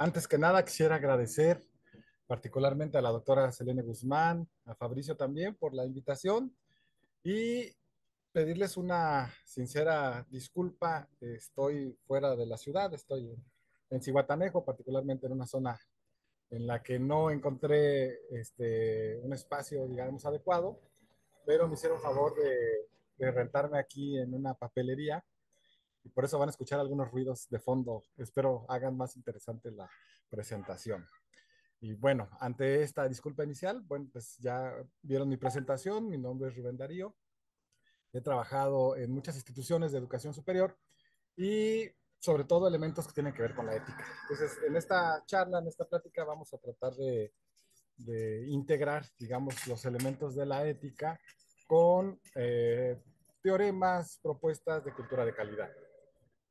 Antes que nada, quisiera agradecer particularmente a la doctora Selene Guzmán, a Fabricio también por la invitación y pedirles una sincera disculpa. Estoy fuera de la ciudad, estoy en Zihuatanejo, particularmente en una zona en la que no encontré un espacio, digamos, adecuado, pero me hicieron favor de rentarme aquí en una papelería y por eso van a escuchar algunos ruidos de fondo. Espero hagan más interesante la presentación. Y bueno, ante esta disculpa inicial, bueno, pues ya vieron mi presentación, mi nombre es Rubén Darío, he trabajado en muchas instituciones de educación superior y sobre todo elementos que tienen que ver con la ética. Entonces, en esta charla, en esta plática, vamos a tratar de integrar, digamos, los elementos de la ética con teoremas, propuestas de cultura de calidad,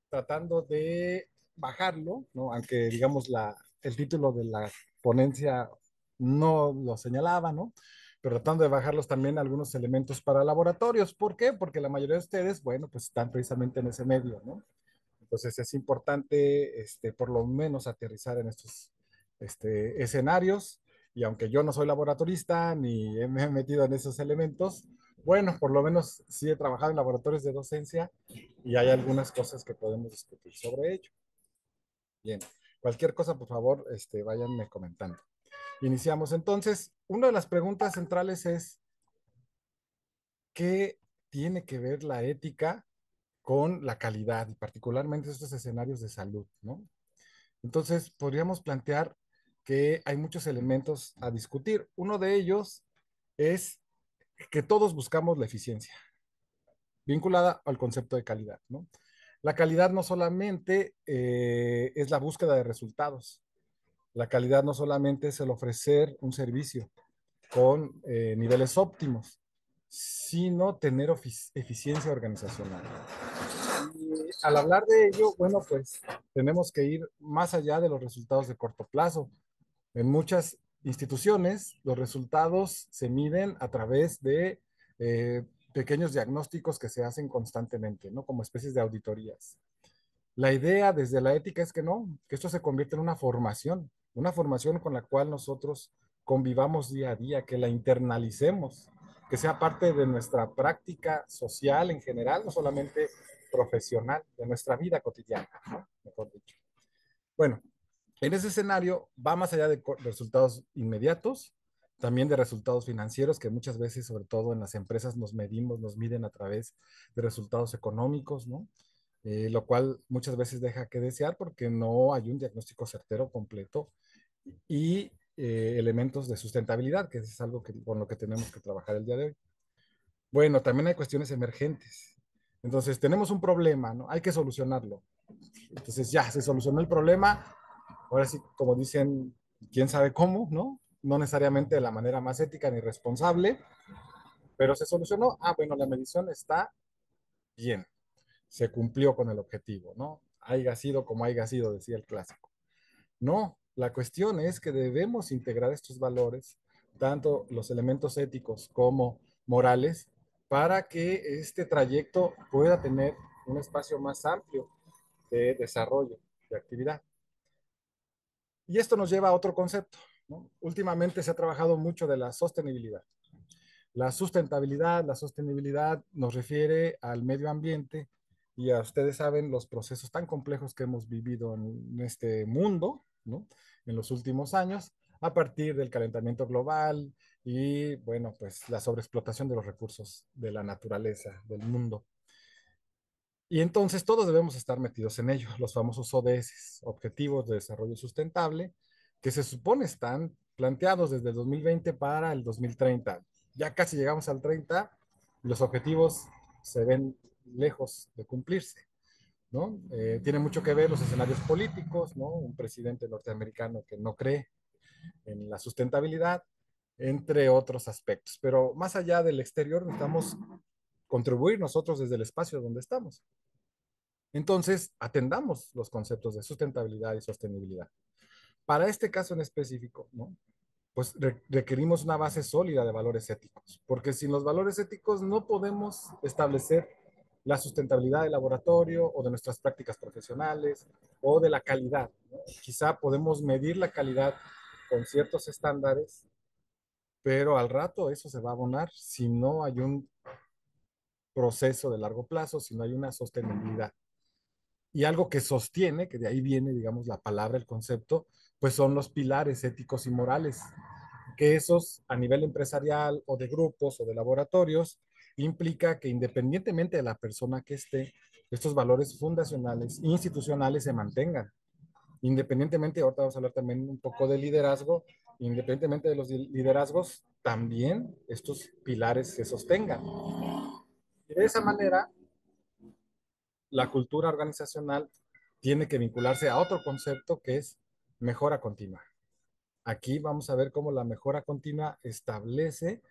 tratando de bajarlo, ¿no? Aunque digamos el título de la ponencia no lo señalaba, ¿no? Pero tratando de bajarlos también algunos elementos para laboratorios. ¿Por qué? Porque la mayoría de ustedes, bueno, pues están precisamente en ese medio, ¿no? Entonces es importante, por lo menos, aterrizar en estos escenarios. Y aunque yo no soy laboratorista ni me he metido en esos elementos, bueno, por lo menos sí he trabajado en laboratorios de docencia y hay algunas cosas que podemos discutir sobre ello. Bien, cualquier cosa, por favor, váyanme comentando. Iniciamos entonces. Una de las preguntas centrales es, ¿qué tiene que ver la ética con la calidad y particularmente estos escenarios de salud, ¿no? Entonces, podríamos plantear que hay muchos elementos a discutir. Uno de ellos es que todos buscamos la eficiencia, vinculada al concepto de calidad, ¿no? La calidad no solamente es la búsqueda de resultados, la calidad no solamente es el ofrecer un servicio con niveles óptimos, sino tener eficiencia organizacional. Y al hablar de ello, bueno, pues tenemos que ir más allá de los resultados de corto plazo. En muchas instituciones, los resultados se miden a través de pequeños diagnósticos que se hacen constantemente, ¿no? Como especies de auditorías. La idea desde la ética es que no, que esto se convierte en una formación con la cual nosotros convivamos día a día, que la internalicemos, que sea parte de nuestra práctica social en general, no solamente profesional, de nuestra vida cotidiana, ¿no? Mejor dicho. Bueno, en ese escenario va más allá de resultados inmediatos, también de resultados financieros, que muchas veces, sobre todo en las empresas, nos miden a través de resultados económicos, ¿no? Lo cual muchas veces deja que desear porque no hay un diagnóstico certero, completo y elementos de sustentabilidad, que es algo con lo que tenemos que trabajar el día de hoy. Bueno, también hay cuestiones emergentes. Entonces, tenemos un problema, ¿no? Hay que solucionarlo. Entonces, ya, se solucionó el problema. Ahora sí, como dicen, quién sabe cómo, ¿no? No necesariamente de la manera más ética ni responsable, pero se solucionó. Ah, bueno, la medición está bien. Se cumplió con el objetivo, ¿no? Haiga sido como haya sido, decía el clásico. No, la cuestión es que debemos integrar estos valores, tanto los elementos éticos como morales, para que este trayecto pueda tener un espacio más amplio de desarrollo, de actividad. Y esto nos lleva a otro concepto, ¿no? Últimamente se ha trabajado mucho de la sostenibilidad. La sostenibilidad nos refiere al medio ambiente y a ustedes saben los procesos tan complejos que hemos vivido en este mundo, ¿no? En los últimos años, a partir del calentamiento global y, bueno, pues la sobreexplotación de los recursos de la naturaleza, del mundo. Y entonces todos debemos estar metidos en ello, los famosos ODS, Objetivos de Desarrollo Sustentable, que se supone están planteados desde el 2020 para el 2030. Ya casi llegamos al 30, los objetivos se ven lejos de cumplirse, ¿no? Tiene mucho que ver los escenarios políticos, ¿no? Un presidente norteamericano que no cree en la sustentabilidad, entre otros aspectos. Pero más allá del exterior, necesitamos contribuir nosotros desde el espacio donde estamos. Entonces, atendamos los conceptos de sustentabilidad y sostenibilidad. Para este caso en específico, ¿no? Pues requerimos una base sólida de valores éticos, porque sin los valores éticos no podemos establecer la sustentabilidad del laboratorio o de nuestras prácticas profesionales o de la calidad, ¿no? Quizá podemos medir la calidad con ciertos estándares, pero al rato eso se va a abonar si no hay un proceso de largo plazo, si no hay una sostenibilidad. Y algo que sostiene, que de ahí viene, digamos, la palabra, el concepto, pues son los pilares éticos y morales, que esos a nivel empresarial o de grupos o de laboratorios implica que independientemente de la persona que esté, estos valores fundacionales, institucionales se mantengan. Independientemente, ahorita vamos a hablar también un poco de liderazgo, independientemente de los liderazgos, también estos pilares se sostengan. Y de esa manera, la cultura organizacional tiene que vincularse a otro concepto que es mejora continua. Aquí vamos a ver cómo la mejora continua establece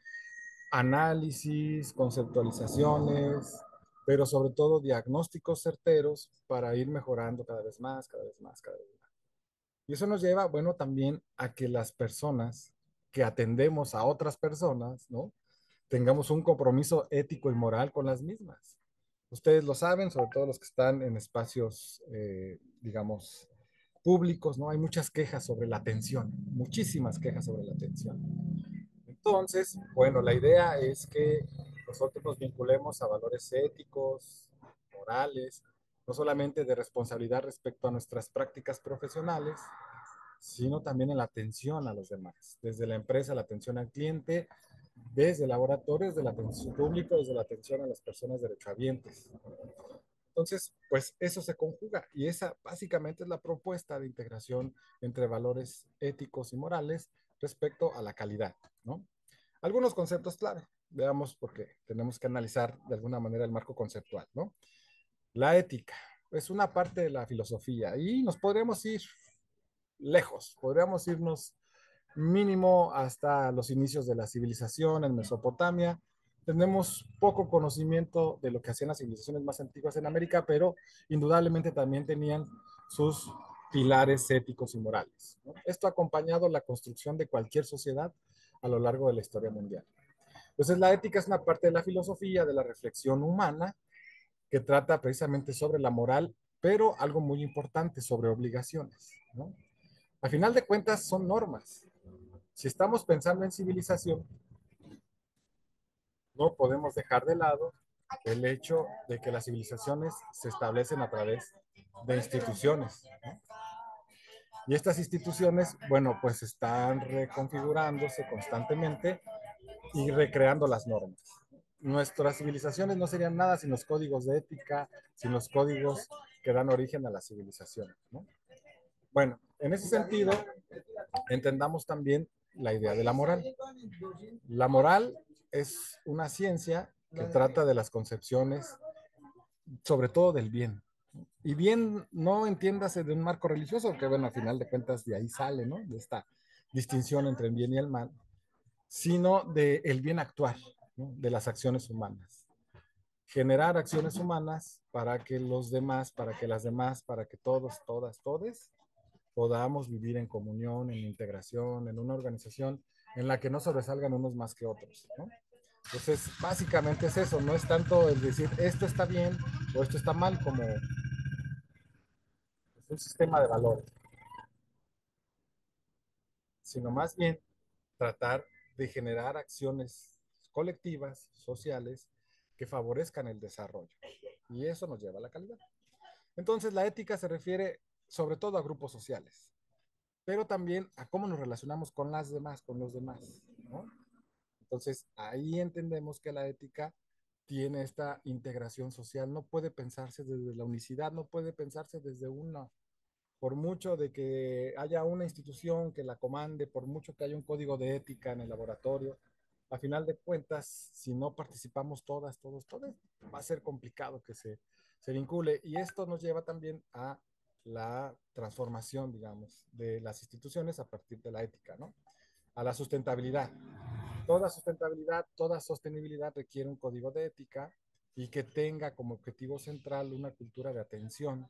análisis, conceptualizaciones, pero sobre todo diagnósticos certeros para ir mejorando cada vez más, cada vez más, cada vez más. Y eso nos lleva, bueno, también a que las personas que atendemos a otras personas, ¿no? Tengamos un compromiso ético y moral con las mismas. Ustedes lo saben, sobre todo los que están en espacios, digamos, públicos, ¿no? Hay muchas quejas sobre la atención, muchísimas quejas sobre la atención. Entonces, bueno, la idea es que nosotros nos vinculemos a valores éticos, morales, no solamente de responsabilidad respecto a nuestras prácticas profesionales, sino también en la atención a los demás, desde la empresa, la atención al cliente, desde laboratorios, de la atención pública, desde la atención a las personas derechohabientes. Entonces, pues eso se conjuga y esa básicamente es la propuesta de integración entre valores éticos y morales respecto a la calidad, ¿no? Algunos conceptos clave, veamos porque tenemos que analizar de alguna manera el marco conceptual, ¿no? La ética es una parte de la filosofía y nos podremos ir lejos, podríamos irnos mínimo hasta los inicios de la civilización en Mesopotamia. Tenemos poco conocimiento de lo que hacían las civilizaciones más antiguas en América, pero indudablemente también tenían sus pilares éticos y morales, ¿no? Esto ha acompañado la construcción de cualquier sociedad a lo largo de la historia mundial. Entonces, la ética es una parte de la filosofía, de la reflexión humana, que trata precisamente sobre la moral, pero algo muy importante, sobre obligaciones, ¿no? A final de cuentas, son normas. Si estamos pensando en civilización, no podemos dejar de lado el hecho de que las civilizaciones se establecen a través de instituciones, ¿no? Y estas instituciones, bueno, pues están reconfigurándose constantemente y recreando las normas. Nuestras civilizaciones no serían nada sin los códigos de ética, sin los códigos que dan origen a las civilizaciones, ¿no? Bueno, en ese sentido, entendamos también la idea de la moral. La moral es una ciencia que trata de las concepciones, sobre todo del bien. Y bien, no entiéndase de un marco religioso, que bueno, a final de cuentas de ahí sale, ¿no? De esta distinción entre el bien y el mal, sino del bien actuar, ¿no? De las acciones humanas. Generar acciones humanas para que los demás, para que las demás, para que todos, todas, todes podamos vivir en comunión, en integración, en una organización en la que no sobresalgan unos más que otros, ¿no? Entonces, básicamente es eso, no es tanto el decir esto está bien o esto está mal como un sistema de valores, sino más bien tratar de generar acciones colectivas, sociales, que favorezcan el desarrollo. Y eso nos lleva a la calidad. Entonces, la ética se refiere sobre todo a grupos sociales, pero también a cómo nos relacionamos con las demás, con los demás, ¿no? Entonces, ahí entendemos que la ética tiene esta integración social, no puede pensarse desde la unicidad, no puede pensarse desde una, por mucho de que haya una institución que la comande, por mucho que haya un código de ética en el laboratorio, a final de cuentas, si no participamos todas, todos, todas, va a ser complicado que se vincule. Y esto nos lleva también a la transformación, digamos, de las instituciones a partir de la ética, ¿no? A la sustentabilidad. Toda sustentabilidad, toda sostenibilidad requiere un código de ética y que tenga como objetivo central una cultura de atención,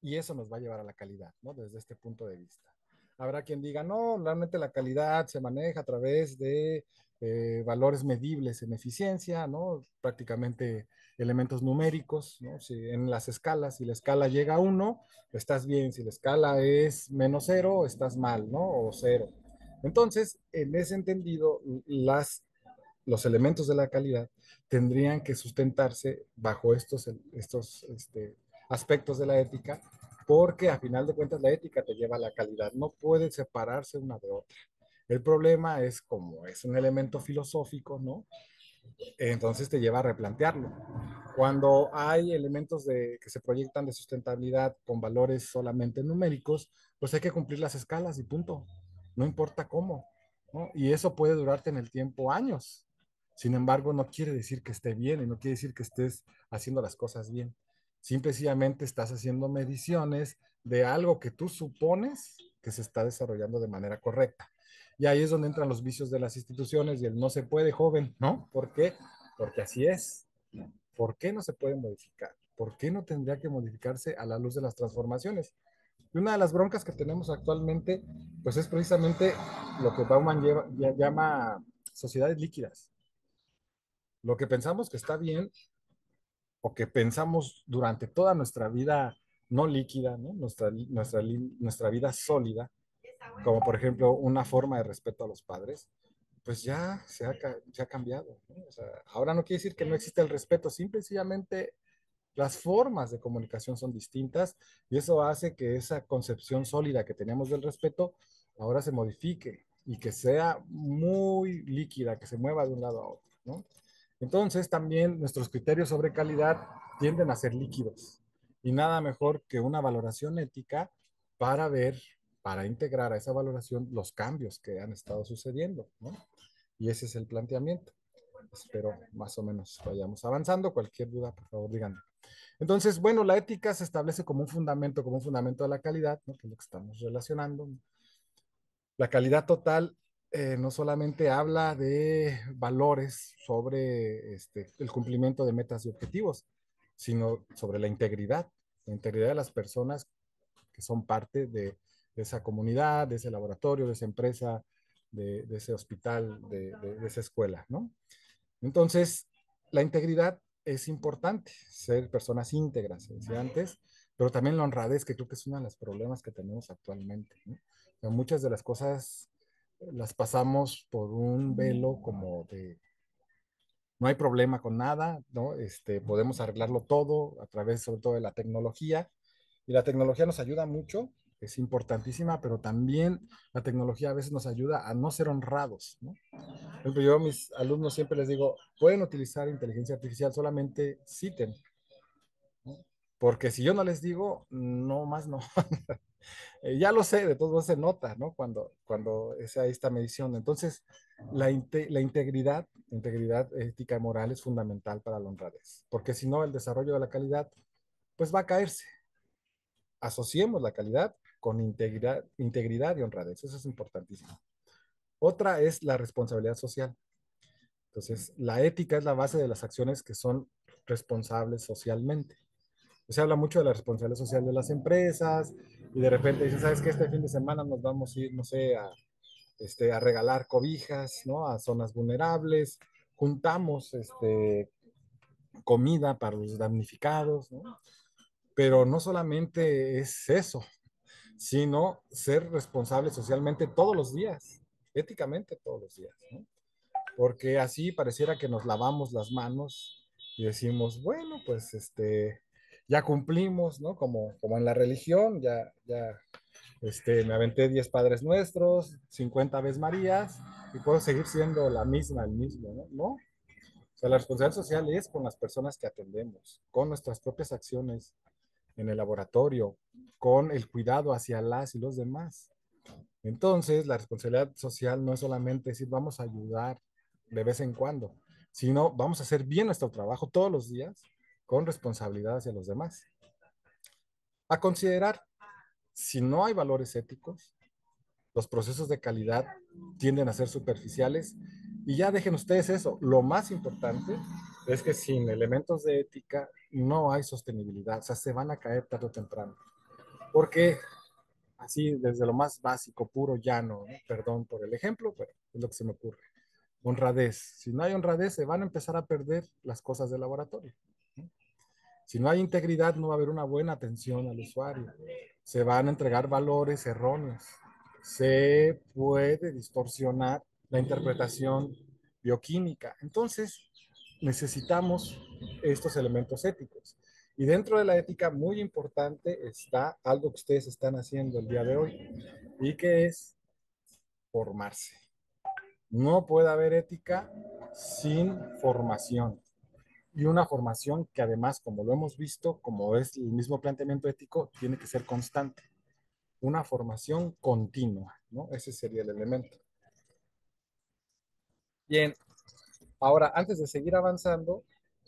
y eso nos va a llevar a la calidad, ¿no? Desde este punto de vista. Habrá quien diga, no, realmente la calidad se maneja a través de valores medibles en eficiencia, ¿no? Prácticamente elementos numéricos, ¿no? Si en las escalas, si la escala llega a 1, estás bien, si la escala es -0, estás mal, ¿no? O 0. Entonces, en ese entendido, los elementos de la calidad tendrían que sustentarse bajo estos aspectos de la ética, porque a final de cuentas la ética te lleva a la calidad, no puede separarse una de otra. El problema es como es un elemento filosófico, ¿no? Entonces te lleva a replantearlo. Cuando hay elementos que se proyectan de sustentabilidad con valores solamente numéricos, pues hay que cumplir las escalas y punto. No importa cómo, ¿no? Y eso puede durarte en el tiempo años. Sin embargo, no quiere decir que esté bien y no quiere decir que estés haciendo las cosas bien. Simplemente estás haciendo mediciones de algo que tú supones que se está desarrollando de manera correcta. Y ahí es donde entran los vicios de las instituciones y el no se puede, joven, ¿no? ¿Por qué? Porque así es. ¿Por qué no se puede modificar? ¿Por qué no tendría que modificarse a la luz de las transformaciones? Y una de las broncas que tenemos actualmente, pues es precisamente lo que Bauman llama sociedades líquidas. Lo que pensamos que está bien o que pensamos durante toda nuestra vida no líquida, ¿no? Nuestra vida sólida, como por ejemplo una forma de respeto a los padres, pues ya se ha cambiado, ¿no? O sea, ahora no quiere decir que no existe el respeto, simplemente las formas de comunicación son distintas y eso hace que esa concepción sólida que teníamos del respeto ahora se modifique y que sea muy líquida, que se mueva de un lado a otro, ¿no? Entonces también nuestros criterios sobre calidad tienden a ser líquidos y nada mejor que una valoración ética para ver, para integrar a esa valoración los cambios que han estado sucediendo, ¿no? Y ese es el planteamiento. Espero más o menos vayamos avanzando. Cualquier duda, por favor, díganme. Entonces, bueno, la ética se establece como un fundamento de la calidad, ¿no? Que es lo que estamos relacionando. La calidad total no solamente habla de valores sobre el cumplimiento de metas y objetivos, sino sobre la integridad de las personas que son parte de esa comunidad, de ese laboratorio, de esa empresa, de ese hospital, de esa escuela, ¿no? Entonces, la integridad es importante, ser personas íntegras, se decía antes, pero también la honradez, que creo que es uno de los problemas que tenemos actualmente, ¿no? O sea, muchas de las cosas las pasamos por un velo como de no hay problema con nada, ¿no? Podemos arreglarlo todo a través, sobre todo, de la tecnología. Y la tecnología nos ayuda mucho, es importantísima, pero también la tecnología a veces nos ayuda a no ser honrados, ¿no? Por ejemplo, yo a mis alumnos siempre les digo, pueden utilizar inteligencia artificial, solamente citen, ¿no? Porque si yo no les digo, no más no. Ya lo sé, de todos modos se nota, ¿no? Cuando es ahí esta medición. Entonces, la integridad ética y moral es fundamental para la honradez, porque si no, el desarrollo de la calidad, pues va a caerse. Asociemos la calidad con integridad y honradez, eso es importantísimo. Otra es la responsabilidad social. Entonces, la ética es la base de las acciones que son responsables socialmente. Se habla mucho de la responsabilidad social de las empresas y de repente dicen, ¿sabes qué? Este fin de semana nos vamos a ir, no sé, a regalar cobijas, ¿no? A zonas vulnerables, juntamos comida para los damnificados, ¿no? Pero no solamente es eso, sino ser responsable socialmente todos los días, éticamente todos los días, ¿no? Porque así pareciera que nos lavamos las manos y decimos, bueno, pues ya cumplimos, ¿no? Como en la religión, me aventé 10 Padres Nuestros, 50 Aves Marías y puedo seguir siendo la misma, el mismo, ¿no? ¿No? O sea, la responsabilidad social es con las personas que atendemos, con nuestras propias acciones en el laboratorio, con el cuidado hacia las y los demás. Entonces, la responsabilidad social no es solamente decir vamos a ayudar de vez en cuando, sino vamos a hacer bien nuestro trabajo todos los días con responsabilidad hacia los demás. A considerar, si no hay valores éticos, los procesos de calidad tienden a ser superficiales y ya dejen ustedes eso. Lo más importante es que sin elementos de ética no hay sostenibilidad, o sea, se van a caer tarde o temprano. Porque así, desde lo más básico, puro, llano, ¿no? Perdón por el ejemplo, pero es lo que se me ocurre. honradez. Si no hay honradez, se van a empezar a perder las cosas del laboratorio. Si no hay integridad, no va a haber una buena atención al usuario. Se van a entregar valores erróneos. Se puede distorsionar la interpretación bioquímica. Entonces, necesitamos estos elementos éticos. Y dentro de la ética, muy importante está algo que ustedes están haciendo el día de hoy, y que es formarse. No puede haber ética sin formación. Y una formación que además, como lo hemos visto, como es el mismo planteamiento ético, tiene que ser constante. Una formación continua, ¿no? Ese sería el elemento. Bien, ahora, antes de seguir avanzando,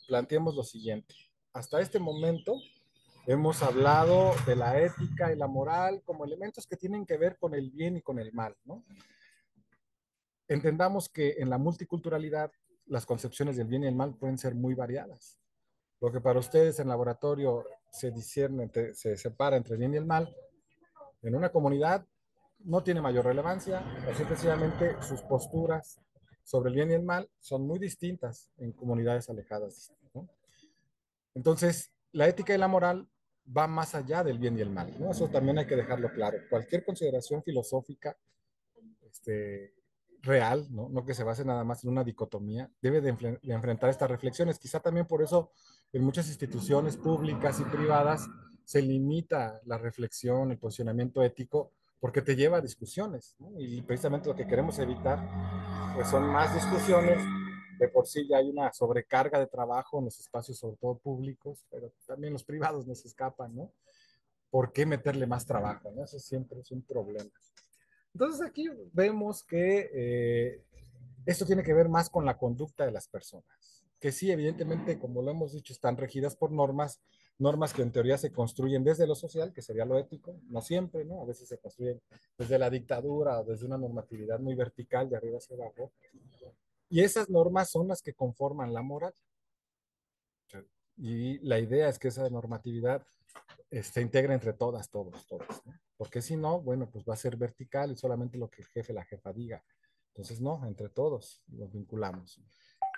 planteemos lo siguiente. Hasta este momento hemos hablado de la ética y la moral como elementos que tienen que ver con el bien y con el mal, ¿no? Entendamos que en la multiculturalidad las concepciones del bien y el mal pueden ser muy variadas. Lo que para ustedes en laboratorio se discierne, se separa entre el bien y el mal, en una comunidad no tiene mayor relevancia, así sencillamente sus posturas sobre el bien y el mal son muy distintas en comunidades alejadas, ¿no? Entonces, la ética y la moral va más allá del bien y el mal, ¿no? Eso también hay que dejarlo claro. Cualquier consideración filosófica este, real, ¿no? No que se base nada más en una dicotomía, debe de enfrentar estas reflexiones. Quizá también por eso en muchas instituciones públicas y privadas se limita la reflexión, el posicionamiento ético, porque te lleva a discusiones, ¿no? Y precisamente lo que queremos evitar pues son más discusiones. De por sí ya hay una sobrecarga de trabajo en los espacios, sobre todo públicos, pero también los privados nos escapan, ¿no? ¿Por qué meterle más trabajo? ¿No? Eso siempre es un problema. Entonces aquí vemos que esto tiene que ver más con la conducta de las personas, que sí, evidentemente, como lo hemos dicho, están regidas por normas, normas que en teoría se construyen desde lo social, que sería lo ético, no siempre, ¿no? A veces se construyen desde la dictadura o desde una normatividad muy vertical, de arriba hacia abajo, y esas normas son las que conforman la moral. Y la idea es que esa normatividad se integra entre todas, todos, todos, ¿no? Porque si no, bueno, pues va a ser vertical y solamente lo que el jefe, la jefa diga. Entonces, no, entre todos nos vinculamos.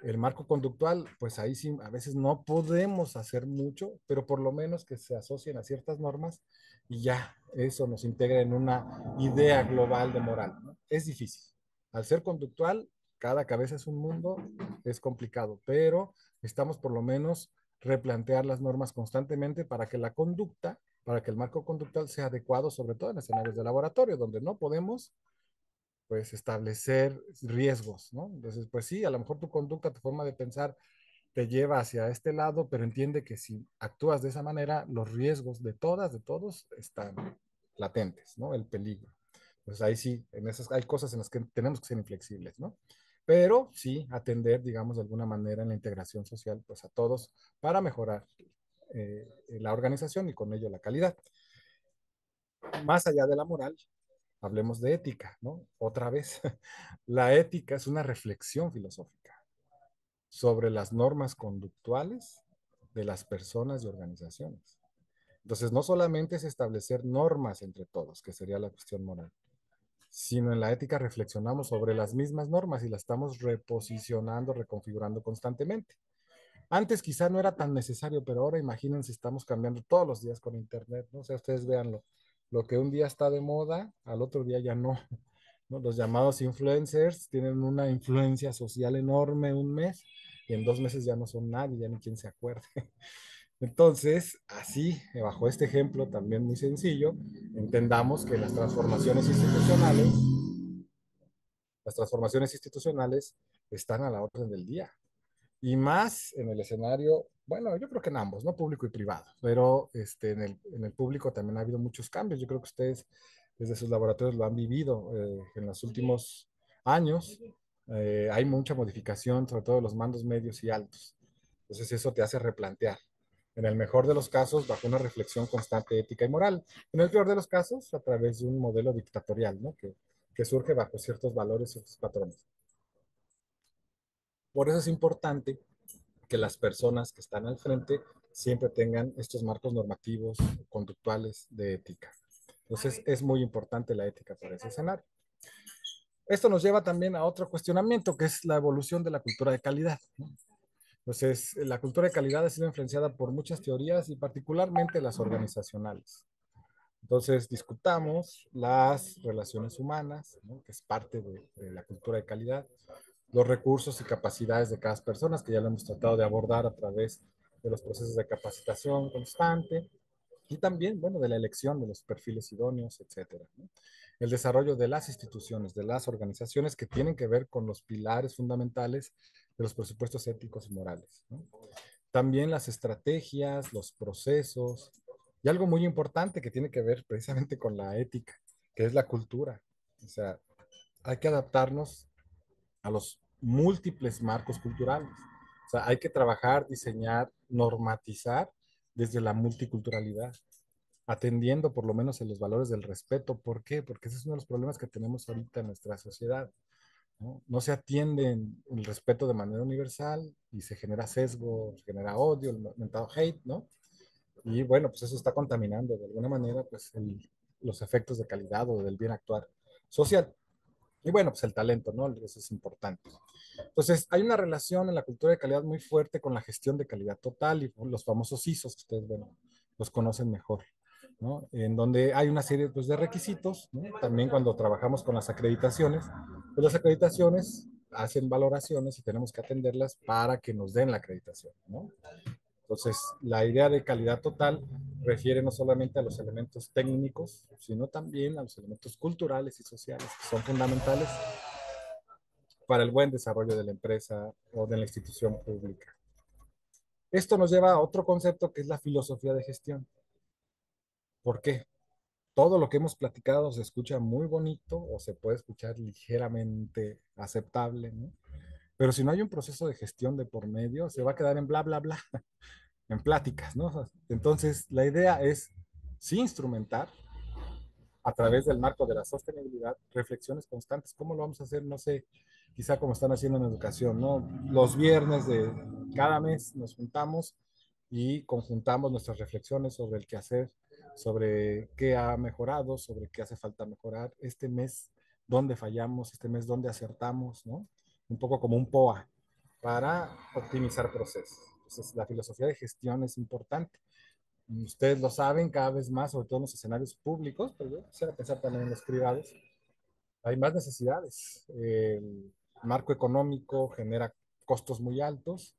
El marco conductual, pues ahí sí, a veces no podemos hacer mucho, pero por lo menos que se asocien a ciertas normas y ya, eso nos integra en una idea global de moral, ¿no? Es difícil. Al ser conductual, cada cabeza es un mundo, es complicado, pero estamos por lo menos replantear las normas constantemente para que la conducta, para que el marco conductual sea adecuado, sobre todo en escenarios de laboratorio, donde no podemos pues establecer riesgos, ¿no? Entonces, pues sí, a lo mejor tu conducta, tu forma de pensar te lleva hacia este lado, pero entiende que si actúas de esa manera, los riesgos de todas, de todos, están latentes, ¿no? El peligro. Pues ahí sí, en esas hay cosas en las que tenemos que ser inflexibles, ¿no? Pero sí atender, digamos, de alguna manera en la integración social, pues a todos para mejorar la organización y con ello la calidad. Más allá de la moral, hablemos de ética, ¿no? Otra vez, la ética es una reflexión filosófica sobre las normas conductuales de las personas y organizaciones. Entonces, no solamente es establecer normas entre todos, que sería la cuestión moral, sino en la ética reflexionamos sobre las mismas normas y las estamos reposicionando, reconfigurando constantemente. Antes quizá no era tan necesario, pero ahora imagínense, estamos cambiando todos los días con Internet, ¿no? O sea, ustedes véanlo. Lo que un día está de moda, al otro día ya no, ¿no? Los llamados influencers tienen una influencia social enorme un mes y en 2 meses ya no son nadie, ya ni quien se acuerde. Entonces, así, bajo este ejemplo también muy sencillo, entendamos que las transformaciones institucionales están a la orden del día. Y más en el escenario, bueno, yo creo que en ambos, ¿no? Público y privado, pero en el público también ha habido muchos cambios. Yo creo que ustedes desde sus laboratorios lo han vivido en los últimos años. Hay mucha modificación, sobre todo de los mandos medios y altos. Entonces eso te hace replantear. En el mejor de los casos, bajo una reflexión constante ética y moral. En el peor de los casos, a través de un modelo dictatorial, ¿no? Que surge bajo ciertos valores, ciertos patrones. Por eso es importante que las personas que están al frente siempre tengan estos marcos normativos, conductuales de ética. Entonces, es muy importante la ética para ese escenario. Esto nos lleva también a otro cuestionamiento, que es la evolución de la cultura de calidad, ¿no? Entonces, la cultura de calidad ha sido influenciada por muchas teorías y particularmente las organizacionales. Entonces, discutamos las relaciones humanas, ¿no? Que es parte de la cultura de calidad, los recursos y capacidades de cada persona, que ya lo hemos tratado de abordar a través de los procesos de capacitación constante, y también, bueno, de la elección de los perfiles idóneos, etcétera, ¿no? El desarrollo de las instituciones, de las organizaciones que tienen que ver con los pilares fundamentales de los presupuestos éticos y morales, ¿no? También las estrategias, los procesos, y algo muy importante que tiene que ver precisamente con la ética, que es la cultura. O sea, hay que adaptarnos a los múltiples marcos culturales. O sea, hay que trabajar, diseñar, normatizar desde la multiculturalidad, atendiendo por lo menos en los valores del respeto. ¿Por qué? Porque ese es uno de los problemas que tenemos ahorita en nuestra sociedad, ¿no? No se atiende el respeto de manera universal y se genera sesgo, se genera odio, el mentado hate, ¿no? Y bueno, pues eso está contaminando de alguna manera pues los efectos de calidad o del bien actuar social. Y bueno, pues el talento, ¿no? Eso es importante. Entonces, hay una relación en la cultura de calidad muy fuerte con la gestión de calidad total y los famosos ISOs, que ustedes, bueno, los conocen mejor, ¿no? En donde hay una serie pues, de requisitos, ¿no? También cuando trabajamos con las acreditaciones, pues las acreditaciones hacen valoraciones y tenemos que atenderlas para que nos den la acreditación, ¿no? Entonces, la idea de calidad total refiere no solamente a los elementos técnicos, sino también a los elementos culturales y sociales, que son fundamentales para el buen desarrollo de la empresa o de la institución pública. Esto nos lleva a otro concepto que es la filosofía de gestión. ¿Por qué? Todo lo que hemos platicado se escucha muy bonito o se puede escuchar ligeramente aceptable, ¿no? Pero si no hay un proceso de gestión de por medio, se va a quedar en bla, bla, bla, en pláticas, ¿no? Entonces, la idea es sí instrumentar a través del marco de la sostenibilidad, reflexiones constantes. ¿Cómo lo vamos a hacer? No sé, quizá como están haciendo en educación, ¿no? Los viernes de cada mes nos juntamos y conjuntamos nuestras reflexiones sobre el qué hacer, sobre qué ha mejorado, sobre qué hace falta mejorar. Este mes, dónde fallamos, este mes, dónde acertamos, ¿no? Un poco como un POA para optimizar procesos. Entonces, la filosofía de gestión es importante. Ustedes lo saben cada vez más, sobre todo en los escenarios públicos, pero yo quisiera pensar también en los privados. Hay más necesidades. El marco económico genera costos muy altos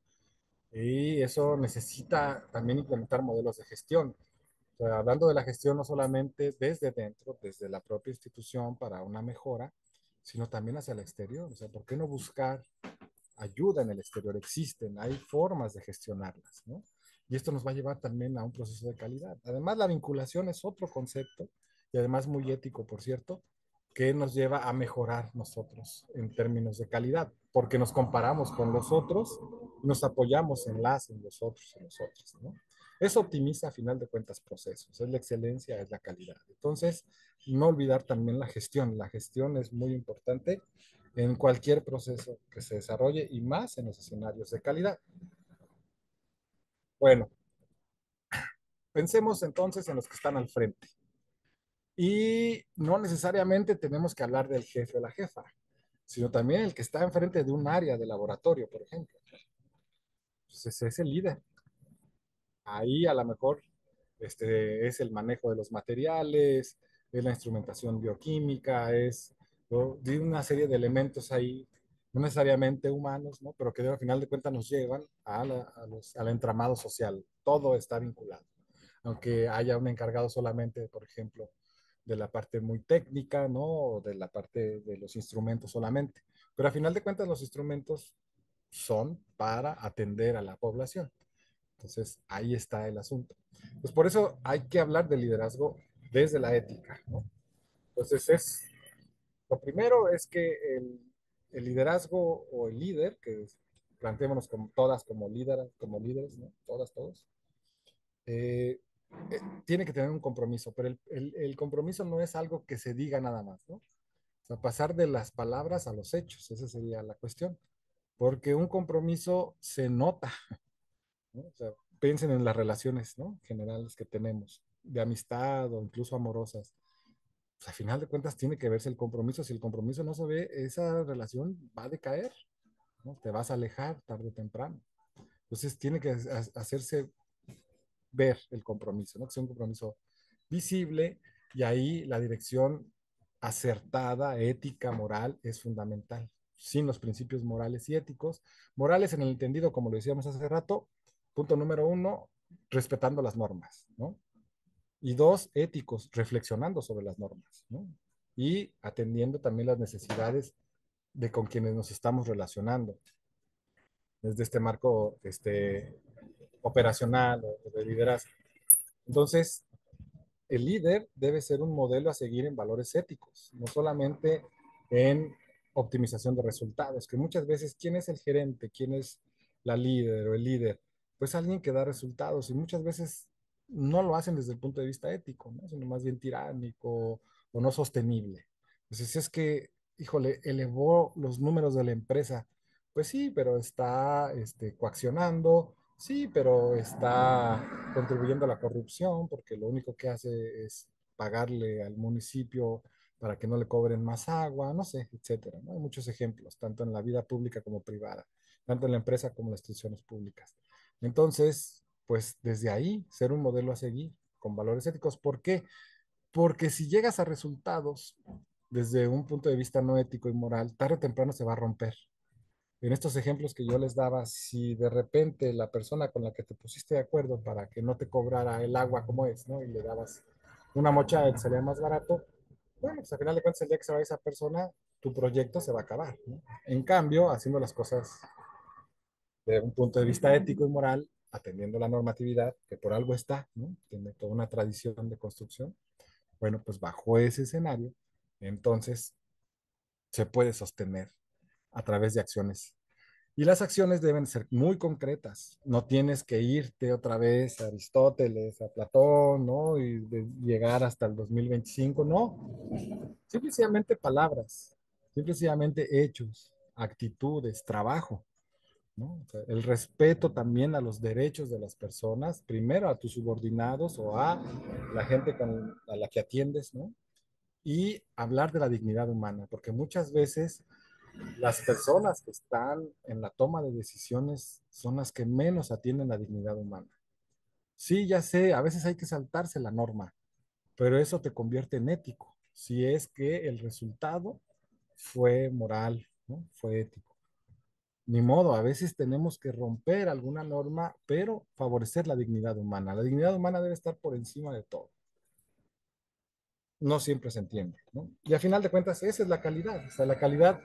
y eso necesita también implementar modelos de gestión. O sea, hablando de la gestión no solamente desde dentro, desde la propia institución para una mejora, sino también hacia el exterior. O sea, ¿por qué no buscar ayuda en el exterior? Existen, hay formas de gestionarlas, ¿no? Y esto nos va a llevar también a un proceso de calidad. Además, la vinculación es otro concepto, y además muy ético, por cierto, que nos lleva a mejorar nosotros en términos de calidad, porque nos comparamos con los otros, nos apoyamos en los otros, en los otros, ¿no? Eso optimiza a final de cuentas procesos, es la excelencia, es la calidad. Entonces, no olvidar también la gestión es muy importante en cualquier proceso que se desarrolle y más en los escenarios de calidad. Bueno, pensemos entonces en los que están al frente. Y no necesariamente tenemos que hablar del jefe o la jefa, sino también el que está enfrente de un área de laboratorio, por ejemplo. Entonces, es el líder. Ahí a lo mejor es el manejo de los materiales, es la instrumentación bioquímica, es, ¿no? De una serie de elementos ahí, no necesariamente humanos, ¿no? Pero que al final de cuentas nos llevan al entramado social. Todo está vinculado. Aunque haya un encargado solamente, por ejemplo, de la parte muy técnica, ¿no? O de la parte de los instrumentos solamente. Pero al final de cuentas los instrumentos son para atender a la población. Entonces, ahí está el asunto. Pues por eso hay que hablar de liderazgo desde la ética, ¿no? Entonces, lo primero es que el liderazgo o el líder, que planteémonos como todas como líderes, ¿no? Todas, todos, eh, tiene que tener un compromiso, pero el compromiso no es algo que se diga nada más, ¿no? O sea, pasar de las palabras a los hechos, esa sería la cuestión, porque un compromiso se nota, ¿no? O sea, piensen en las relaciones, ¿no? Generales que tenemos, de amistad o incluso amorosas. pues a final de cuentas tiene que verse el compromiso. Si el compromiso no se ve, esa relación va a decaer, ¿no? Te vas a alejar tarde o temprano. Entonces tiene que hacerse ver el compromiso, ¿no? Que sea un compromiso visible y ahí la dirección acertada, ética, moral, es fundamental. Sin los principios morales y éticos, morales en el entendido, como lo decíamos hace rato, punto número uno, respetando las normas, ¿no? Y dos, éticos, reflexionando sobre las normas, ¿no? Y atendiendo también las necesidades de con quienes nos estamos relacionando, desde este marco operacional o de liderazgo. Entonces, el líder debe ser un modelo a seguir en valores éticos, no solamente en optimización de resultados, que muchas veces, ¿quién es el gerente? ¿Quién es la líder o el líder? Pues alguien que da resultados y muchas veces no lo hacen desde el punto de vista ético, ¿no? Sino más bien tiránico o no sostenible. Entonces, si es que, híjole, elevó los números de la empresa, pues sí, pero está coaccionando, sí, pero está contribuyendo a la corrupción porque lo único que hace es pagarle al municipio para que no le cobren más agua, no sé, etcétera, ¿no? Hay muchos ejemplos, tanto en la vida pública como privada, tanto en la empresa como en las instituciones públicas. Entonces, pues desde ahí, ser un modelo a seguir con valores éticos. ¿Por qué? Porque si llegas a resultados desde un punto de vista no ético y moral, tarde o temprano se va a romper. En estos ejemplos que yo les daba, si de repente la persona con la que te pusiste de acuerdo para que no te cobrara el agua como es, ¿no? Y le dabas una mochada y te salía más barato, bueno, pues al final de cuentas, el día que se vaya esa persona, tu proyecto se va a acabar, ¿no? En cambio, haciendo las cosas de un punto de vista ético y moral, atendiendo la normatividad, que por algo está, ¿no? Tiene toda una tradición de construcción, bueno, pues bajo ese escenario, entonces se puede sostener a través de acciones. Y las acciones deben ser muy concretas. No tienes que irte otra vez a Aristóteles, a Platón, ¿no? Y llegar hasta el 2025, no. Simplemente palabras, simplemente hechos, actitudes, trabajo, ¿no? O sea, el respeto también a los derechos de las personas, primero a tus subordinados o a la gente a la que atiendes, ¿no? Y hablar de la dignidad humana, porque muchas veces las personas que están en la toma de decisiones son las que menos atienden la dignidad humana. Sí, ya sé, a veces hay que saltarse la norma, pero eso te convierte en ético, si es que el resultado fue moral, ¿no? Fue ético. Ni modo, a veces tenemos que romper alguna norma, pero favorecer la dignidad humana. La dignidad humana debe estar por encima de todo. No siempre se entiende, ¿no? Y a final de cuentas, esa es la calidad. O sea, la calidad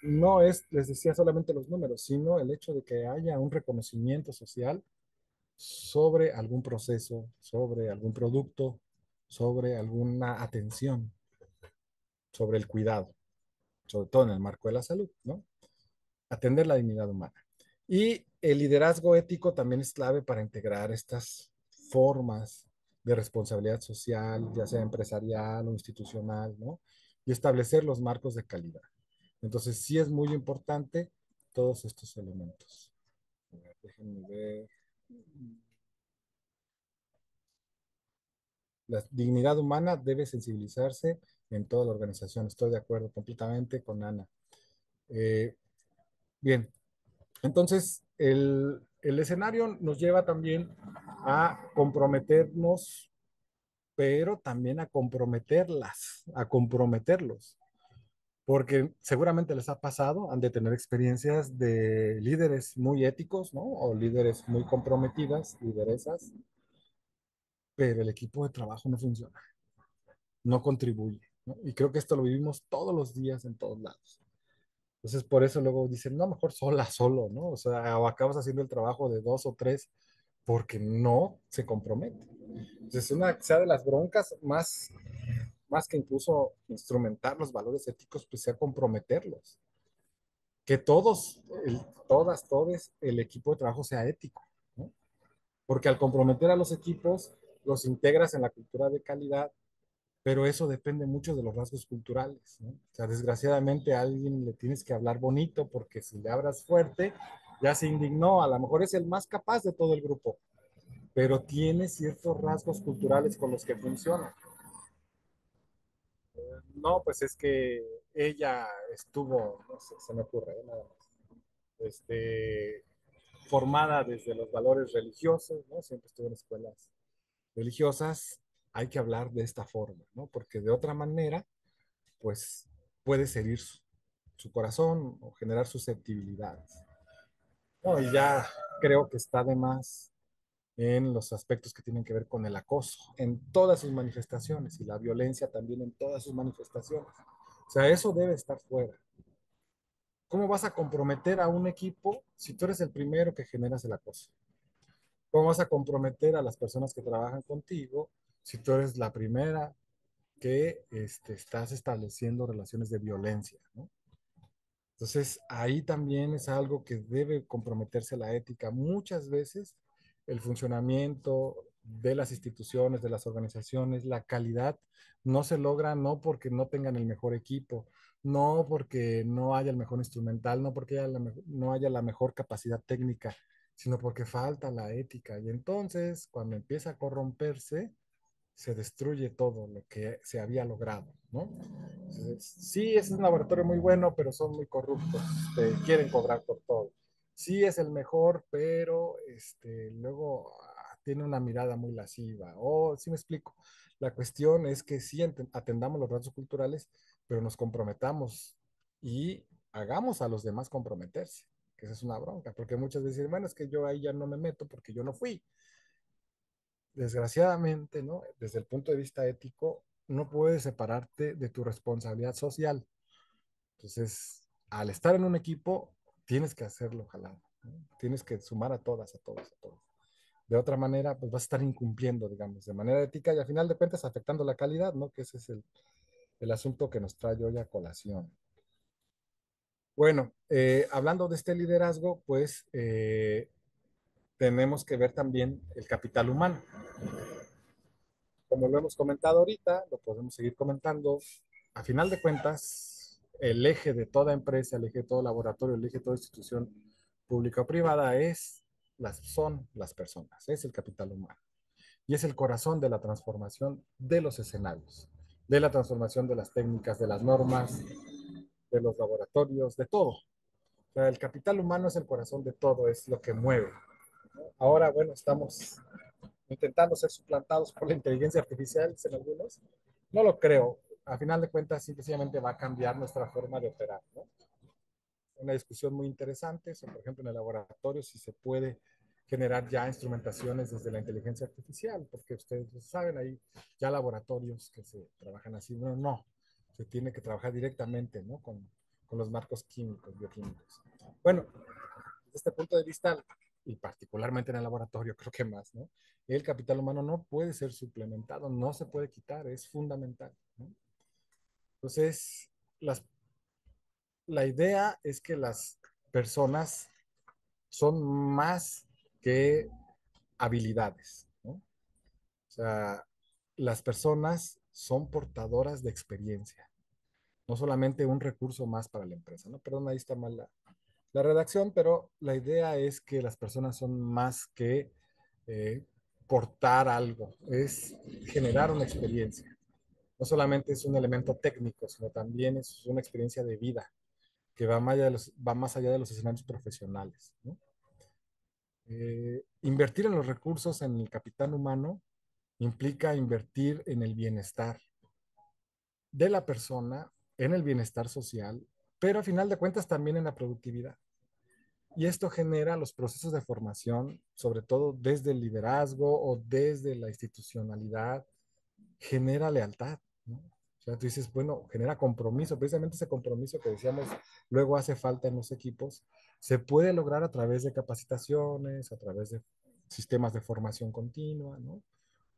no es, les decía, solamente los números, sino el hecho de que haya un reconocimiento social sobre algún proceso, sobre algún producto, sobre alguna atención, sobre el cuidado, sobre todo en el marco de la salud, ¿no? Atender la dignidad humana. Y el liderazgo ético también es clave para integrar estas formas de responsabilidad social, ya sea empresarial o institucional, ¿no? Y establecer los marcos de calidad. Entonces, sí es muy importante todos estos elementos. A ver, déjenme ver. La dignidad humana debe sensibilizarse en toda la organización. Estoy de acuerdo completamente con Ana. Eh, bien, entonces el escenario nos lleva también a comprometernos, pero también a comprometerlas, a comprometerlos, porque seguramente les ha pasado, han de tener experiencias de líderes muy éticos, ¿no? O líderes muy comprometidas, lideresas, pero el equipo de trabajo no funciona, no contribuye, ¿no? Y creo que esto lo vivimos todos los días en todos lados. Entonces, por eso luego dicen, no, mejor sola, solo, ¿no? O sea, o acabas haciendo el trabajo de dos o tres porque no se compromete. Entonces, una sea de las broncas más que incluso instrumentar los valores éticos, pues sea comprometerlos. Que todos, todas, todes, el equipo de trabajo sea ético, ¿no? Porque al comprometer a los equipos, los integras en la cultura de calidad, pero eso depende mucho de los rasgos culturales, ¿no? O sea, desgraciadamente a alguien le tienes que hablar bonito porque si le hablas fuerte, ya se indignó, a lo mejor es el más capaz de todo el grupo, pero tiene ciertos rasgos culturales con los que funciona. No, pues es que ella estuvo, no sé, se me ocurre, nada más, este, formada desde los valores religiosos, ¿no? Siempre estuvo en escuelas religiosas, hay que hablar de esta forma, ¿no? Porque de otra manera, pues puede herir su corazón o generar susceptibilidades. No, y ya creo que está de más en los aspectos que tienen que ver con el acoso, en todas sus manifestaciones y la violencia también en todas sus manifestaciones. O sea, eso debe estar fuera. ¿Cómo vas a comprometer a un equipo si tú eres el primero que generas el acoso? ¿Cómo vas a comprometer a las personas que trabajan contigo si tú eres la primera que estás estableciendo relaciones de violencia, ¿no? Entonces, ahí también es algo que debe comprometerse la ética. Muchas veces el funcionamiento de las instituciones, de las organizaciones, la calidad no se logra no porque no tengan el mejor equipo, no porque no haya el mejor instrumental, no porque no haya la mejor capacidad técnica, sino porque falta la ética. Y entonces, cuando empieza a corromperse, se destruye todo lo que se había logrado, ¿no? Entonces, sí, es un laboratorio muy bueno, pero son muy corruptos, quieren cobrar por todo. Sí es el mejor, pero luego tiene una mirada muy lasciva. O, sí me explico, la cuestión es que sí atendamos los rasgos culturales, pero nos comprometamos y hagamos a los demás comprometerse, que esa es una bronca, porque muchas veces dicen, bueno, es que yo ahí ya no me meto porque yo no fui. Desgraciadamente, ¿no? Desde el punto de vista ético, no puedes separarte de tu responsabilidad social. Entonces, al estar en un equipo, tienes que hacerlo, ojalá, ¿no? Tienes que sumar a todas, a todos, a todos. De otra manera, pues vas a estar incumpliendo, digamos, de manera ética y al final de cuentas afectando la calidad, ¿no? Que ese es el asunto que nos trae hoy a colación. Bueno, hablando de este liderazgo, pues tenemos que ver también el capital humano. Como lo hemos comentado ahorita, lo podemos seguir comentando. A final de cuentas, el eje de toda empresa, el eje de todo laboratorio, el eje de toda institución pública o privada son las personas, es el capital humano. Y es el corazón de la transformación de los escenarios, de la transformación de las técnicas, de las normas, de los laboratorios, de todo. O sea, el capital humano es el corazón de todo, es lo que mueve. Ahora, bueno, estamos intentando ser suplantados por la inteligencia artificial en algunos. No lo creo. A final de cuentas, simplemente va a cambiar nuestra forma de operar, ¿no? Una discusión muy interesante sobre, por ejemplo, en el laboratorio, si se puede generar ya instrumentaciones desde la inteligencia artificial, porque ustedes saben, hay ya laboratorios que se trabajan así. No, no, se tiene que trabajar directamente, ¿no? Con los marcos químicos, bioquímicos. Bueno, desde este punto de vista, y particularmente en el laboratorio, creo que más, ¿no? El capital humano no puede ser suplementado, no se puede quitar, es fundamental, ¿no? Entonces, las, la idea es que las personas son más que habilidades, ¿no? O sea, las personas son portadoras de experiencia, no solamente un recurso más para la empresa, ¿no? Perdón, ahí está mal la redacción, pero la idea es que las personas son más que eh, portar algo, es generar una experiencia. No solamente es un elemento técnico, sino también es una experiencia de vida que va más allá de los escenarios profesionales, ¿no? Invertir en los recursos en el capital humano implica invertir en el bienestar de la persona, en el bienestar social, pero a final de cuentas también en la productividad. Y esto genera los procesos de formación, sobre todo desde el liderazgo o desde la institucionalidad, genera lealtad, ¿no? O sea, tú dices, bueno, genera compromiso, precisamente ese compromiso que decíamos luego hace falta en los equipos, se puede lograr a través de capacitaciones, a través de sistemas de formación continua, ¿no?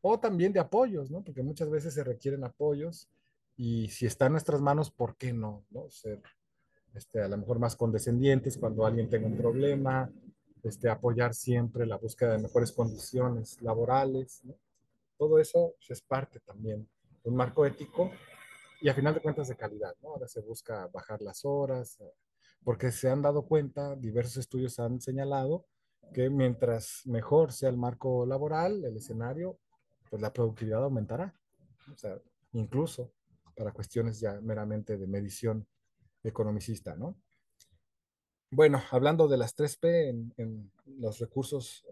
O también de apoyos, ¿no? Porque muchas veces se requieren apoyos y si está en nuestras manos, ¿por qué no? ¿No? Ser a lo mejor más condescendientes cuando alguien tenga un problema, apoyar siempre la búsqueda de mejores condiciones laborales, ¿no? Todo eso pues, es parte también de un marco ético y a final de cuentas de calidad, ¿no? Ahora se busca bajar las horas, porque se han dado cuenta, diversos estudios han señalado que mientras mejor sea el marco laboral, el escenario, pues la productividad aumentará, o sea, incluso. para cuestiones ya meramente de medición economicista, ¿no? Bueno, hablando de las 3P en los recursos,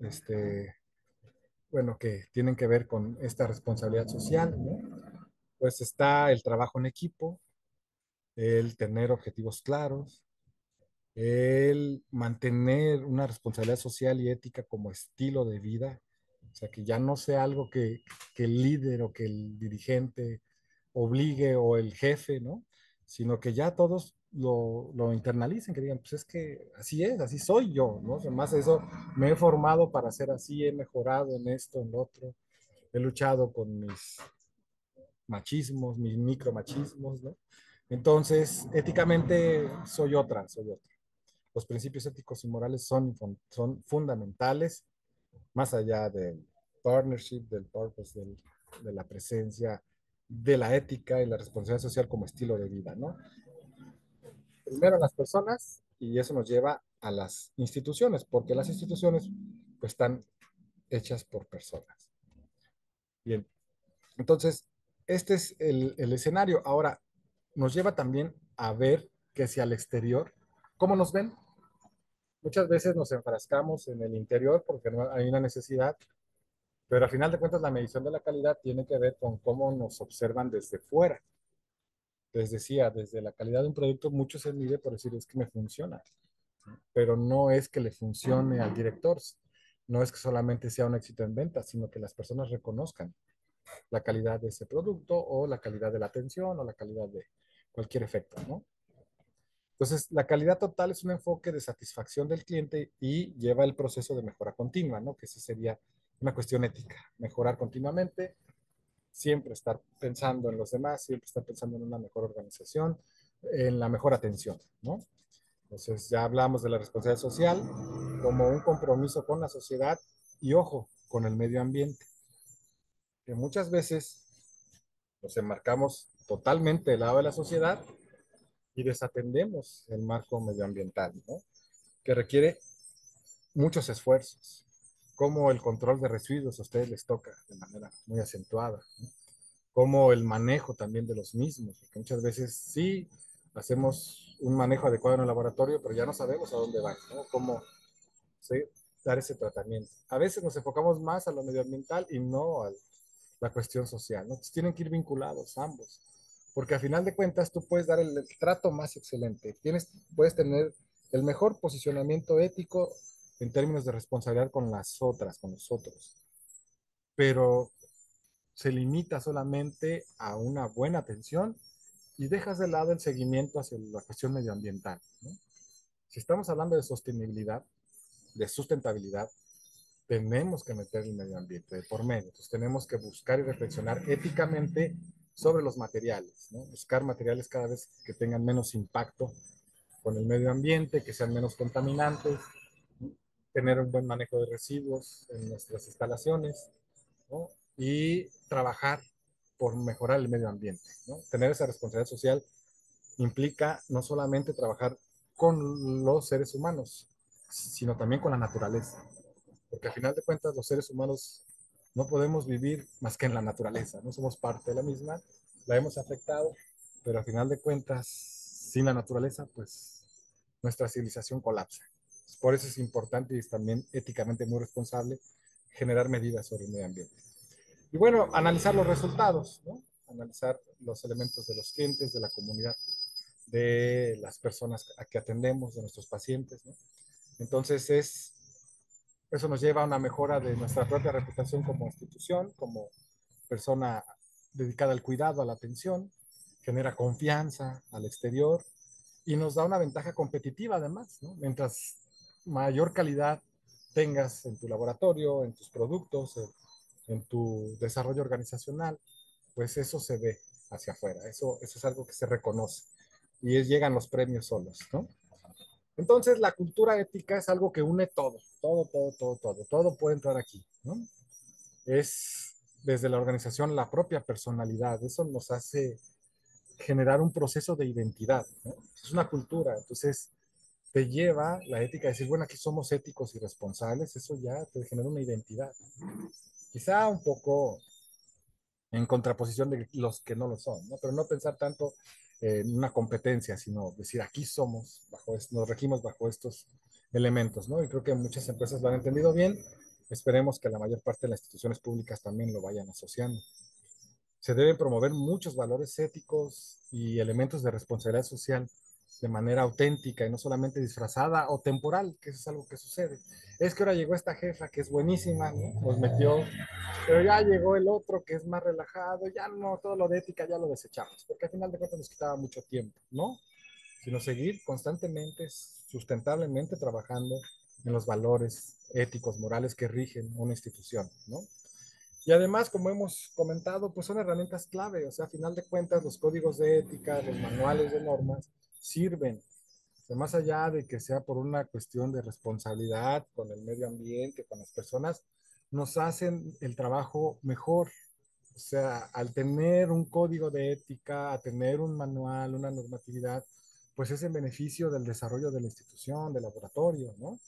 bueno, que tienen que ver con esta responsabilidad social, ¿no? Pues está el trabajo en equipo, el tener objetivos claros, el mantener una responsabilidad social y ética como estilo de vida, o sea, que ya no sea algo que el líder o que el dirigente obligue o el jefe, ¿no? Sino que ya todos lo internalicen, que digan, pues es que así es, así soy yo, ¿no? Además de eso, me he formado para ser así, he mejorado en esto, en lo otro, he luchado con mis machismos, mis micromachismos, ¿no? Entonces, éticamente soy otra. Los principios éticos y morales son fundamentales, más allá del partnership, del purpose, de la presencia, de la ética y la responsabilidad social como estilo de vida, ¿no? Primero las personas y eso nos lleva a las instituciones, porque las instituciones pues están hechas por personas. Bien, entonces, este es el escenario. Ahora, nos lleva también a ver que si al exterior, ¿cómo nos ven? Muchas veces nos enfrascamos en el interior porque no hay una necesidad, pero al final de cuentas la medición de la calidad tiene que ver con cómo nos observan desde fuera. Les decía, desde la calidad de un producto mucho se mide por decir es que me funciona, pero no es que le funcione al director, no es que solamente sea un éxito en venta, sino que las personas reconozcan la calidad de ese producto o la calidad de la atención o la calidad de cualquier efecto, ¿no? Entonces, la calidad total es un enfoque de satisfacción del cliente y lleva el proceso de mejora continua, ¿no? Que esa sería una cuestión ética, mejorar continuamente, siempre estar pensando en los demás, siempre estar pensando en una mejor organización, en la mejor atención, ¿no? Entonces, ya hablamos de la responsabilidad social como un compromiso con la sociedad y, ojo, con el medio ambiente, que muchas veces nos enmarcamos totalmente del lado de la sociedad y desatendemos el marco medioambiental, ¿no? Que requiere muchos esfuerzos, como el control de residuos a ustedes les toca de manera muy acentuada, ¿no? Como el manejo también de los mismos, porque muchas veces sí hacemos un manejo adecuado en el laboratorio, pero ya no sabemos a dónde van, ¿no? Cómo ¿sí? Dar ese tratamiento. A veces nos enfocamos más a lo medioambiental y no a la cuestión social, ¿no? Entonces tienen que ir vinculados ambos, porque a final de cuentas tú puedes dar el trato más excelente, puedes tener el mejor posicionamiento ético en términos de responsabilidad con las otras, con los otros, pero se limita solamente a una buena atención y dejas de lado el seguimiento hacia la cuestión medioambiental, ¿no? Si estamos hablando de sostenibilidad, de sustentabilidad, tenemos que meter el medio ambiente de por medio. Entonces tenemos que buscar y reflexionar éticamente sobre los materiales, ¿no? Buscar materiales cada vez que tengan menos impacto con el medio ambiente, que sean menos contaminantes, ¿no? Tener un buen manejo de residuos en nuestras instalaciones, ¿no? Y trabajar por mejorar el medio ambiente, ¿no? Tener esa responsabilidad social implica no solamente trabajar con los seres humanos, sino también con la naturaleza, porque al final de cuentas los seres humanos no podemos vivir más que en la naturaleza, no somos parte de la misma, la hemos afectado, pero al final de cuentas, sin la naturaleza, pues nuestra civilización colapsa. Por eso es importante y es también éticamente muy responsable generar medidas sobre el medio ambiente. Y bueno, analizar los resultados, ¿no? Analizar los elementos de los clientes, de la comunidad, de las personas a que atendemos, de nuestros pacientes, ¿no? Entonces eso nos lleva a una mejora de nuestra propia reputación como institución, como persona dedicada al cuidado, a la atención, genera confianza al exterior y nos da una ventaja competitiva además, ¿no? Mientras mayor calidad tengas en tu laboratorio, en tus productos, en tu desarrollo organizacional, pues eso se ve hacia afuera, eso es algo que se reconoce y llegan los premios solos, ¿no? Entonces, la cultura ética es algo que une todo, todo, todo, todo, todo, todo puede entrar aquí, ¿no? Es desde la organización la propia personalidad, eso nos hace generar un proceso de identidad, ¿no? Es una cultura, entonces te lleva la ética a decir, bueno, aquí somos éticos y responsables, eso ya te genera una identidad. Quizá un poco en contraposición de los que no lo son, ¿no? Pero no pensar tanto en una competencia, sino decir, aquí somos, nos regimos bajo estos elementos, ¿no? Y creo que muchas empresas lo han entendido bien. Esperemos que la mayor parte de las instituciones públicas también lo vayan asociando. Se deben promover muchos valores éticos y elementos de responsabilidad social de manera auténtica y no solamente disfrazada o temporal, que eso es algo que sucede. Es que ahora llegó esta jefa que es buenísima, ¿no? Nos metió, pero ya llegó el otro que es más relajado, ya no, todo lo de ética ya lo desechamos, porque al final de cuentas nos quitaba mucho tiempo, ¿no? Sino seguir constantemente, sustentablemente trabajando en los valores éticos, morales que rigen una institución, ¿no? Y además, como hemos comentado, pues son herramientas clave, o sea, a final de cuentas, los códigos de ética, los manuales de normas sirven, o sea, más allá de que sea por una cuestión de responsabilidad con el medio ambiente, con las personas, nos hacen el trabajo mejor. O sea, al tener un código de ética, a tener un manual, una normatividad, pues es en beneficio del desarrollo de la institución, del laboratorio, ¿no?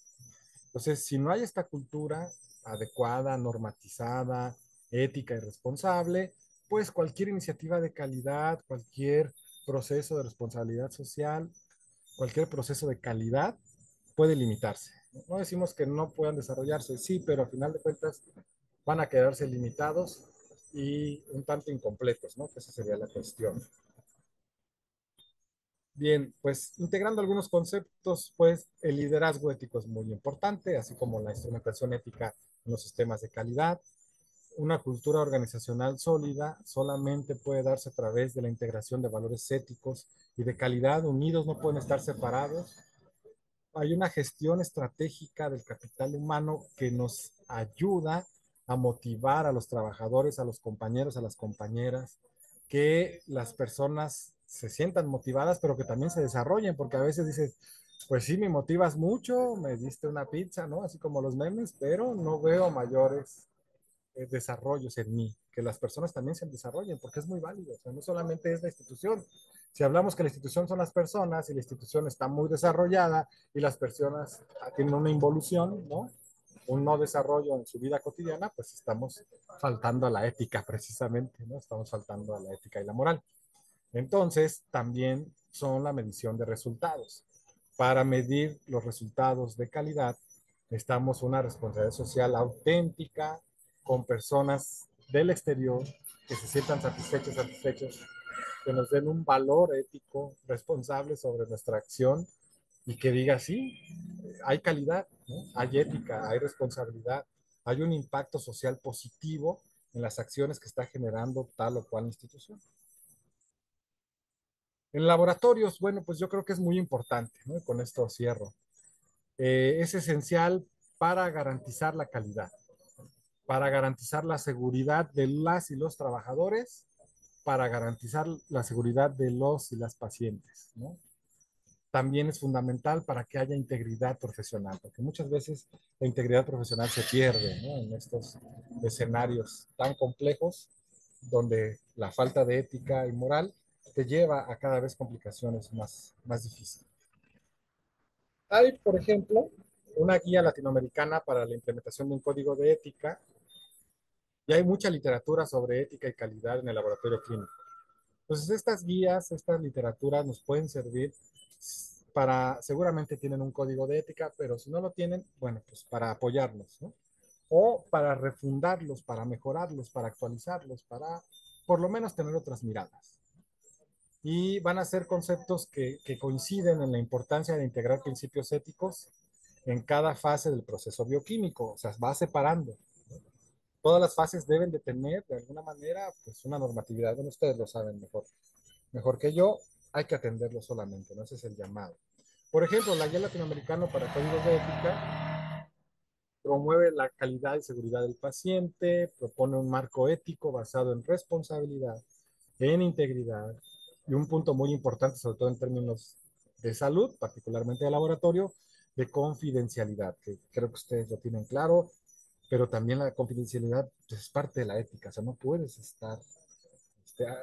Entonces, si no hay esta cultura adecuada, normatizada, ética y responsable, pues cualquier iniciativa de calidad, cualquier proceso de responsabilidad social, cualquier proceso de calidad puede limitarse. No decimos que no puedan desarrollarse, sí, pero al final de cuentas van a quedarse limitados y un tanto incompletos, ¿no? Esa sería la cuestión. Bien, pues integrando algunos conceptos, pues el liderazgo ético es muy importante, así como la instrumentación ética en los sistemas de calidad. Una cultura organizacional sólida solamente puede darse a través de la integración de valores éticos y de calidad unidos, no pueden estar separados. Hay una gestión estratégica del capital humano que nos ayuda a motivar a los trabajadores, a los compañeros, a las compañeras, que las personas se sientan motivadas, pero que también se desarrollen, porque a veces dices, pues sí, me motivas mucho, me diste una pizza, ¿no? Así como los memes, pero no veo mayores desarrollos en mí, que las personas también se desarrollen, porque es muy válido, o sea, no solamente es la institución. Si hablamos que la institución son las personas y la institución está muy desarrollada y las personas tienen una involución, ¿no? Un no desarrollo en su vida cotidiana, pues estamos faltando a la ética precisamente, ¿no? Estamos faltando a la ética y la moral. Entonces, también son la medición de resultados. Para medir los resultados de calidad, necesitamos una responsabilidad social auténtica con personas del exterior que se sientan satisfechos, satisfechos, que nos den un valor ético responsable sobre nuestra acción y que diga, sí, hay calidad, ¿no? Hay ética, hay responsabilidad, hay un impacto social positivo en las acciones que está generando tal o cual institución. En laboratorios, bueno, pues yo creo que es muy importante, ¿no? Y con esto cierro. Es esencial para garantizar la calidad, para garantizar la seguridad de las y los trabajadores, para garantizar la seguridad de los y las pacientes, ¿no? También es fundamental para que haya integridad profesional, porque muchas veces la integridad profesional se pierde, ¿no? En estos escenarios tan complejos donde la falta de ética y moral te lleva a cada vez complicaciones más difíciles. Hay, por ejemplo, una guía latinoamericana para la implementación de un código de ética y hay mucha literatura sobre ética y calidad en el laboratorio clínico. Entonces, estas guías, estas literaturas nos pueden servir para, seguramente tienen un código de ética, pero si no lo tienen, bueno, pues para apoyarlos, ¿no? O para refundarlos, para mejorarlos, para actualizarlos, para por lo menos tener otras miradas. Y van a ser conceptos que coinciden en la importancia de integrar principios éticos en cada fase del proceso bioquímico, o sea, va separando. Todas las fases deben de tener, de alguna manera, pues una normatividad. Bueno, ustedes lo saben mejor que yo, hay que atenderlo solamente, ¿no? Ese es el llamado. Por ejemplo, la Guía Latinoamericana para Códigos de Ética promueve la calidad y seguridad del paciente, propone un marco ético basado en responsabilidad, en integridad y un punto muy importante, sobre todo en términos de salud, particularmente de laboratorio, de confidencialidad, que creo que ustedes lo tienen claro, pero también la confidencialidad pues, es parte de la ética, o sea, no puedes estar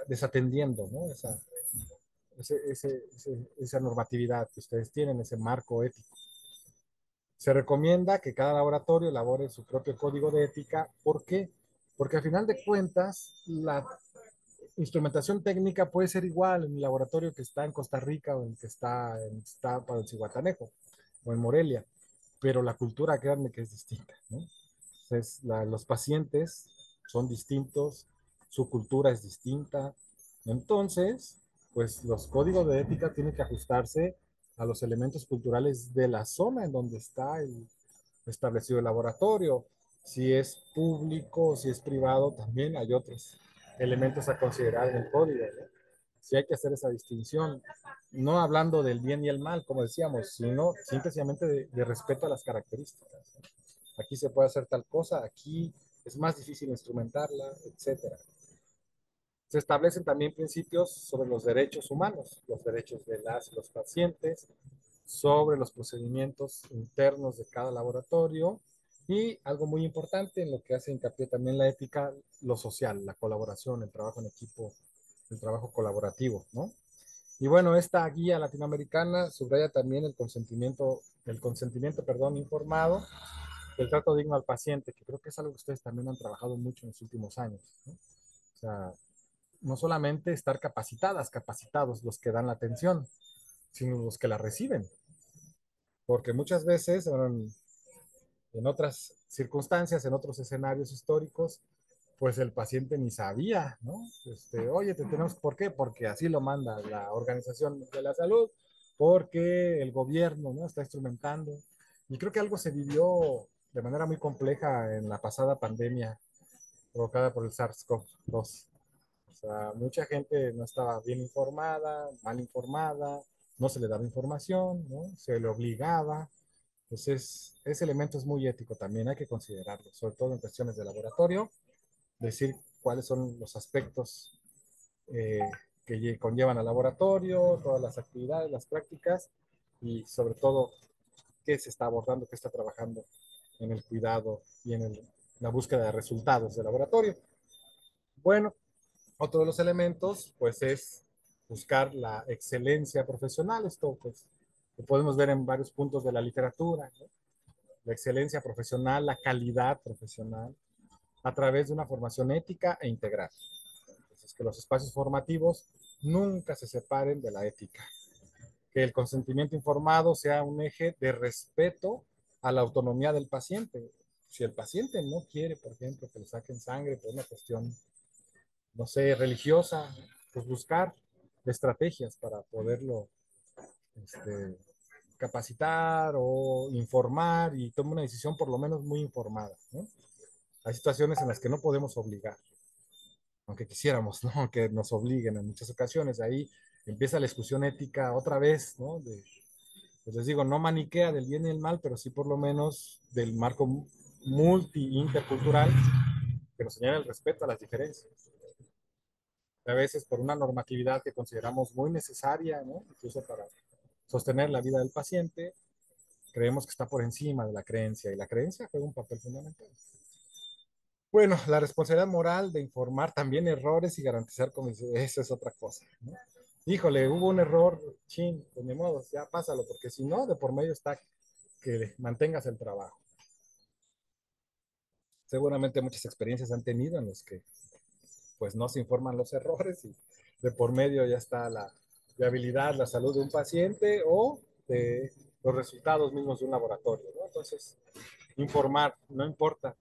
desatendiendo, ¿no? Esa normatividad que ustedes tienen, ese marco ético. Se recomienda que cada laboratorio elabore su propio código de ética. ¿Por qué? porque al final de cuentas, la instrumentación técnica puede ser igual en el laboratorio que está en Costa Rica o en que está en Iztapa o en Cihuatanejo o en Morelia, pero la cultura, créanme que es distinta, ¿no? Entonces, los pacientes son distintos, su cultura es distinta, entonces, pues los códigos de ética tienen que ajustarse a los elementos culturales de la zona en donde está establecido el laboratorio. Si es público, si es privado, también hay otros elementos a considerar en el código, ¿no? Sí hay que hacer esa distinción, no hablando del bien y el mal, como decíamos, sino simplemente de respeto a las características, ¿no? Aquí se puede hacer tal cosa, aquí es más difícil instrumentarla, etcétera. Se establecen también principios sobre los derechos humanos, los derechos de las y los pacientes, sobre los procedimientos internos de cada laboratorio y algo muy importante en lo que hace hincapié también la ética, lo social, la colaboración, el trabajo en equipo, el trabajo colaborativo, ¿no? Y bueno, esta guía latinoamericana subraya también perdón, informado, el trato digno al paciente, que creo que es algo que ustedes también han trabajado mucho en los últimos años, ¿no? O sea, no solamente estar capacitados los que dan la atención, sino los que la reciben, porque muchas veces en otras circunstancias, en otros escenarios históricos, pues el paciente ni sabía, ¿no? Oye, te tenemos, ¿por qué? Porque así lo manda la Organización de la Salud, porque el gobierno, ¿no? Está instrumentando. Y creo que algo se vivió de manera muy compleja en la pasada pandemia provocada por el SARS-CoV-2. O sea, mucha gente no estaba bien informada, mal informada, no se le daba información, ¿no? Se le obligaba. Entonces, ese elemento es muy ético también, hay que considerarlo, sobre todo en cuestiones de laboratorio, decir cuáles son los aspectos eh, que conllevan al laboratorio, todas las actividades, las prácticas y sobre todo qué se está abordando, qué está trabajando en el cuidado y en la búsqueda de resultados del laboratorio. Bueno, otro de los elementos, pues, es buscar la excelencia profesional. Esto, pues, lo podemos ver en varios puntos de la literatura, ¿no? La excelencia profesional, la calidad profesional, a través de una formación ética e integral. Entonces, que los espacios formativos nunca se separen de la ética. Que el consentimiento informado sea un eje de respeto a la autonomía del paciente. Si el paciente no quiere, por ejemplo, que le saquen sangre por una cuestión, no sé, religiosa, pues buscar estrategias para poderlo este, capacitar o informar y tome una decisión por lo menos muy informada, ¿no? Hay situaciones en las que no podemos obligar, aunque quisiéramos, ¿no? Que nos obliguen en muchas ocasiones. Ahí empieza la discusión ética otra vez, ¿no? Pues les digo, no maniquea del bien y el mal, pero sí por lo menos del marco intercultural que nos señala el respeto a las diferencias. A veces por una normatividad que consideramos muy necesaria, ¿no? Incluso para sostener la vida del paciente, creemos que está por encima de la creencia y la creencia juega un papel fundamental. Bueno, la responsabilidad moral de informar también errores y garantizar como eso es otra cosa, ¿no? Híjole, hubo un error, chin, pues ni modo, ya pásalo, porque si no, de por medio está que mantengas el trabajo. Seguramente muchas experiencias han tenido en los que pues no se informan los errores y de por medio ya está la viabilidad, la salud de un paciente o de los resultados mismos de un laboratorio, ¿no? Entonces, informar, no importa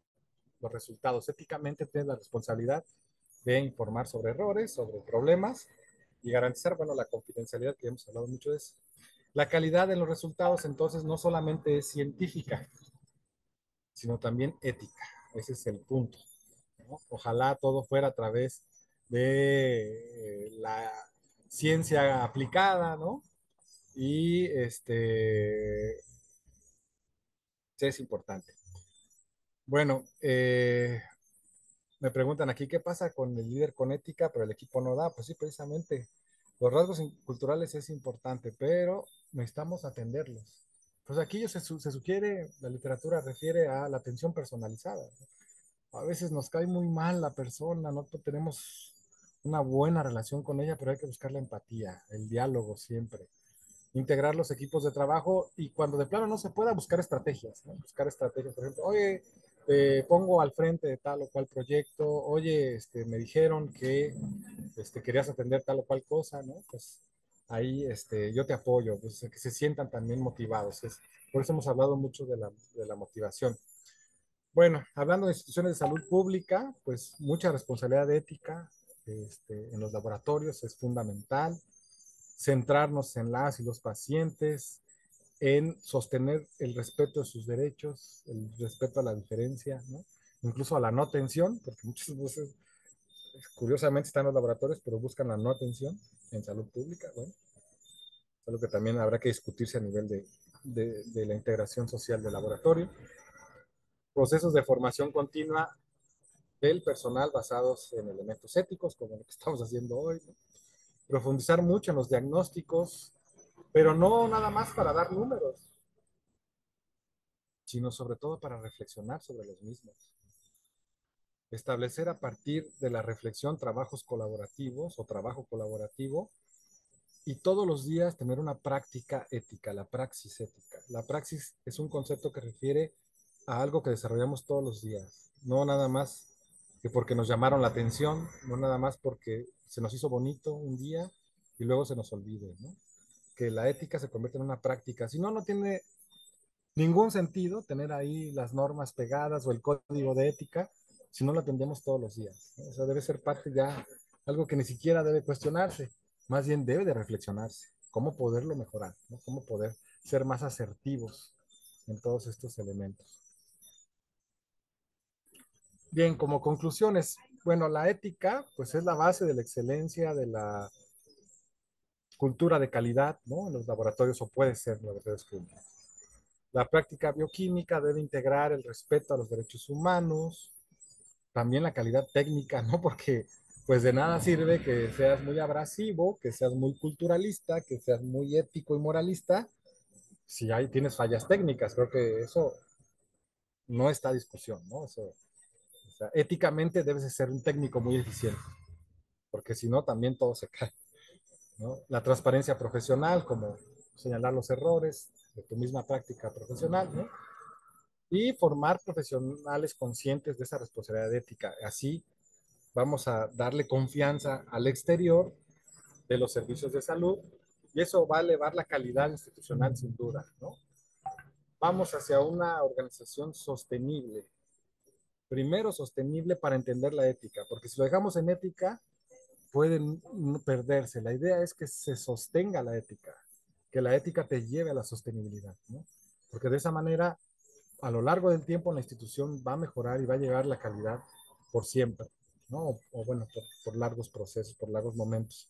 los resultados, éticamente tienes la responsabilidad de informar sobre errores, sobre problemas y garantizar, bueno, la confidencialidad, que hemos hablado mucho de eso. La calidad de los resultados, entonces, no solamente es científica, sino también ética. Ese es el punto, ¿no? Ojalá todo fuera a través de la ciencia aplicada, ¿no? Y sí es importante. Bueno, me preguntan aquí, ¿qué pasa con el líder con ética, pero el equipo no da? Pues sí, precisamente, los rasgos culturales es importante, pero necesitamos atenderlos. Pues aquí se sugiere, la literatura refiere a la atención personalizada, ¿no? A veces nos cae muy mal la persona, no tenemos una buena relación con ella, pero hay que buscar la empatía, el diálogo siempre. Integrar los equipos de trabajo y cuando de plano no se pueda, buscar estrategias, ¿no? Buscar estrategias, por ejemplo, oye, te pongo al frente de tal o cual proyecto, oye, me dijeron que querías atender tal o cual cosa, ¿no? Pues ahí yo te apoyo, pues, que se sientan también motivados. Por eso hemos hablado mucho de la motivación. Bueno, hablando de instituciones de salud pública, pues mucha responsabilidad ética en los laboratorios es fundamental. Centrarnos en las y los pacientes, en sostener el respeto de sus derechos, el respeto a la diferencia, ¿no? Incluso a la no atención, porque muchas veces, curiosamente, están en los laboratorios, pero buscan la no atención en salud pública. Bueno, es algo que también habrá que discutirse a nivel de la integración social del laboratorio. Procesos de formación continua del personal basados en elementos éticos, como lo que estamos haciendo hoy, ¿no? Profundizar mucho en los diagnósticos, pero no nada más para dar números, sino sobre todo para reflexionar sobre los mismos. Establecer a partir de la reflexión trabajos colaborativos o trabajo colaborativo y todos los días tener una práctica ética, la praxis ética. La praxis es un concepto que refiere a algo que desarrollamos todos los días, no nada más que porque nos llamaron la atención, no nada más porque se nos hizo bonito un día y luego se nos olvide, ¿no? Que la ética se convierte en una práctica, si no, no tiene ningún sentido tener ahí las normas pegadas o el código de ética si no lo atendemos todos los días, ¿no? O sea, debe ser parte ya, algo que ni siquiera debe cuestionarse, más bien debe de reflexionarse, cómo poderlo mejorar, ¿no? Cómo poder ser más asertivos en todos estos elementos. Bien, como conclusiones, bueno, la ética pues es la base de la excelencia, de la cultura de calidad, ¿no? En los laboratorios, o puede ser en los laboratorios clínicos. La práctica bioquímica debe integrar el respeto a los derechos humanos, también la calidad técnica, ¿no? Porque pues de nada sirve que seas muy abrasivo, que seas muy culturalista, que seas muy ético y moralista, si ahí tienes fallas técnicas. Creo que eso no está a discusión, ¿no? Eso, o sea, éticamente debes de ser un técnico muy eficiente, porque si no, también todo se cae, ¿no? La transparencia profesional, como señalar los errores de tu misma práctica profesional, ¿no? Y formar profesionales conscientes de esa responsabilidad ética. Así vamos a darle confianza al exterior de los servicios de salud y eso va a elevar la calidad institucional sin duda, ¿no? Vamos hacia una organización sostenible. Primero, sostenible para entender la ética, porque si lo dejamos en ética, pueden perderse. La idea es que se sostenga la ética, que la ética te lleve a la sostenibilidad, ¿no? Porque de esa manera a lo largo del tiempo la institución va a mejorar y va a llegar la calidad por siempre, ¿no? O bueno, por largos procesos, por largos momentos.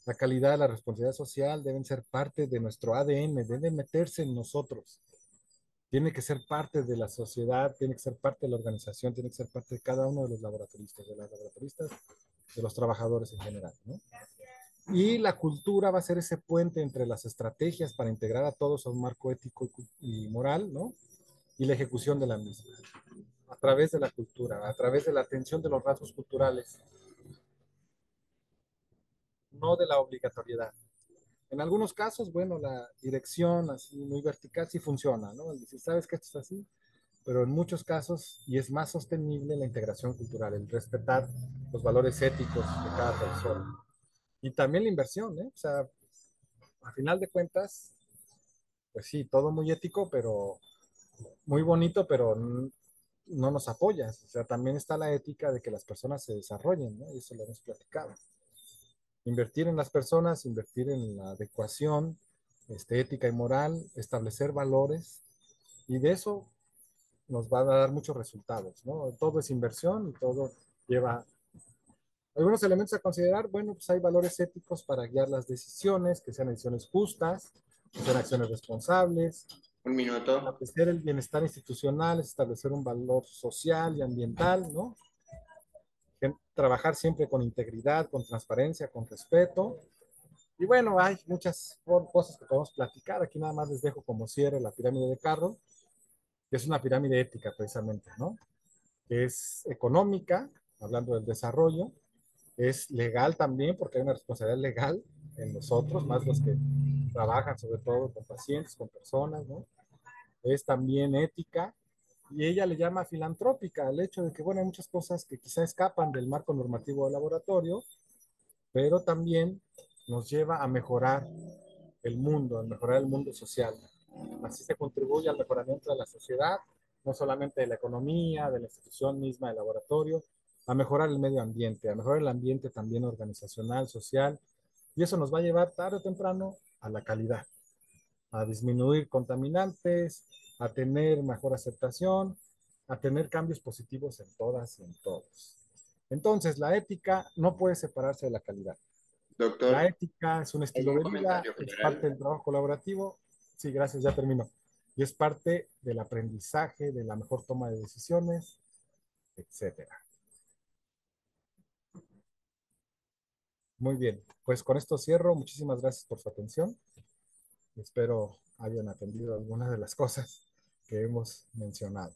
La calidad, la responsabilidad social deben ser parte de nuestro ADN, deben meterse en nosotros. Tiene que ser parte de la sociedad, tiene que ser parte de la organización, tiene que ser parte de cada uno de los laboratoristas, de las laboratoristas, de los trabajadores en general, ¿no? Y la cultura va a ser ese puente entre las estrategias para integrar a todos a un marco ético y moral, ¿no? Y la ejecución de la misma a través de la cultura, a través de la atención de los rasgos culturales, no de la obligatoriedad. En algunos casos, bueno, la dirección así muy vertical sí funciona, ¿no? Es decir, sabes que esto es así, pero en muchos casos, y es más sostenible la integración cultural, el respetar los valores éticos de cada persona. Y también la inversión, ¿eh? O sea, a final de cuentas, pues sí, todo muy ético, pero muy bonito, pero no nos apoyas. O sea, también está la ética de que las personas se desarrollen, ¿no? Y eso lo hemos platicado. Invertir en las personas, invertir en la adecuación ética y moral, establecer valores, y de eso nos va a dar muchos resultados, ¿no? Todo es inversión y todo lleva algunos elementos a considerar. Bueno, pues hay valores éticos para guiar las decisiones, que sean decisiones justas, que sean acciones responsables. Un minuto. Establecer el bienestar institucional, establecer un valor social y ambiental, ¿no? Trabajar siempre con integridad, con transparencia, con respeto. Y bueno, hay muchas cosas que podemos platicar. Aquí nada más les dejo como cierre la pirámide de Carro, que es una pirámide ética precisamente, ¿no? Que es económica, hablando del desarrollo, es legal también, porque hay una responsabilidad legal en nosotros, más los que trabajan sobre todo con pacientes, con personas, ¿no? Es también ética, y ella le llama filantrópica al hecho de que, bueno, hay muchas cosas que quizá escapan del marco normativo del laboratorio, pero también nos lleva a mejorar el mundo, a mejorar el mundo social. Así se contribuye al mejoramiento de la sociedad, no solamente de la economía, de la institución misma, del laboratorio, a mejorar el medio ambiente, a mejorar el ambiente también organizacional, social, y eso nos va a llevar tarde o temprano a la calidad, a disminuir contaminantes, a tener mejor aceptación, a tener cambios positivos en todas y en todos. Entonces, la ética no puede separarse de la calidad. La Doctor, ética es un estilo ¿algún de vida, comentario es general? parte del trabajo colaborativo. Sí, gracias, ya termino. Y es parte del aprendizaje, de la mejor toma de decisiones, etcétera. Muy bien, pues con esto cierro. Muchísimas gracias por su atención. Espero hayan atendido algunas de las cosas que hemos mencionado.